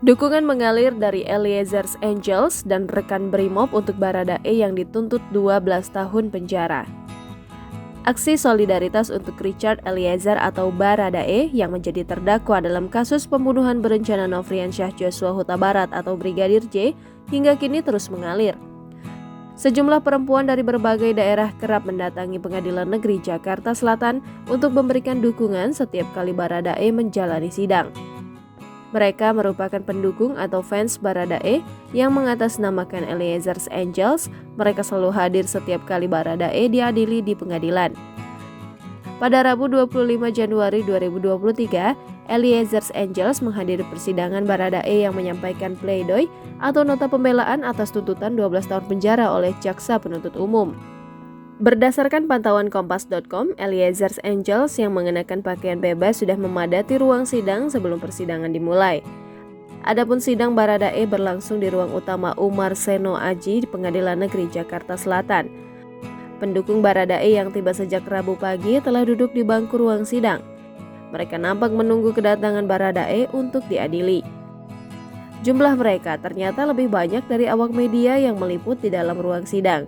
Dukungan mengalir dari Eliezer's Angels dan rekan Brimob untuk Baradae yang dituntut 12 tahun penjara. Aksi solidaritas untuk Richard Eliezer atau Baradae yang menjadi terdakwa dalam kasus pembunuhan berencana Nofriansyah Joshua Huta Barat atau Brigadir J hingga kini terus mengalir. Sejumlah perempuan dari berbagai daerah kerap mendatangi Pengadilan Negeri Jakarta Selatan untuk memberikan dukungan setiap kali Baradae menjalani sidang. Mereka merupakan pendukung atau fans Baradae yang mengatasnamakan Eliezer's Angels. Mereka selalu hadir setiap kali Baradae diadili di pengadilan. Pada Rabu 25 Januari 2023, Eliezer's Angels menghadiri persidangan Baradae yang menyampaikan pleidoy atau nota pembelaan atas tuntutan 12 tahun penjara oleh jaksa penuntut umum. Berdasarkan pantauan Kompas.com, Eliezer's Angels yang mengenakan pakaian bebas sudah memadati ruang sidang sebelum persidangan dimulai. Adapun sidang Baradae berlangsung di ruang utama Umar Seno Aji di Pengadilan Negeri Jakarta Selatan. Pendukung Baradae yang tiba sejak Rabu pagi telah duduk di bangku ruang sidang. Mereka nampak menunggu kedatangan Baradae untuk diadili. Jumlah mereka ternyata lebih banyak dari awak media yang meliput di dalam ruang sidang.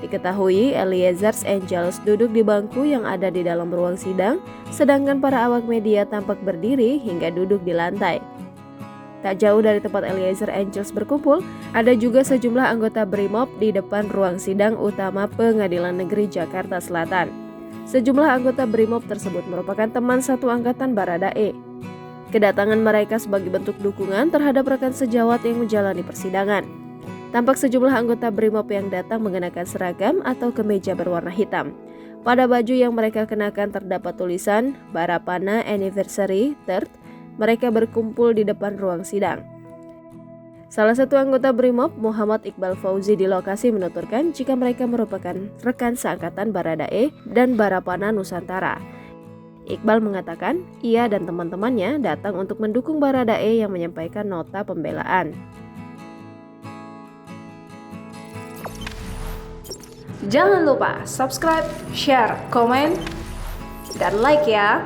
Diketahui Eliezer's Angels duduk di bangku yang ada di dalam ruang sidang, sedangkan para awak media tampak berdiri hingga duduk di lantai. Tak jauh dari tempat Eliezer's Angels berkumpul, ada juga sejumlah anggota Brimob di depan ruang sidang utama Pengadilan Negeri Jakarta Selatan. Sejumlah anggota Brimob tersebut merupakan teman satu angkatan Baradae. Kedatangan mereka sebagai bentuk dukungan terhadap rekan sejawat yang menjalani persidangan. Tampak sejumlah anggota Brimob yang datang mengenakan seragam atau kemeja berwarna hitam. Pada baju yang mereka kenakan terdapat tulisan Barapana Anniversary 3rd. Mereka berkumpul di depan ruang sidang. Salah satu anggota Brimob, Muhammad Iqbal Fauzi di lokasi menuturkan jika mereka merupakan rekan seangkatan Baradae dan Barapana Nusantara. Iqbal mengatakan ia dan teman-temannya datang untuk mendukung Baradae yang menyampaikan nota pembelaan. Jangan lupa subscribe, share, komen, dan like ya!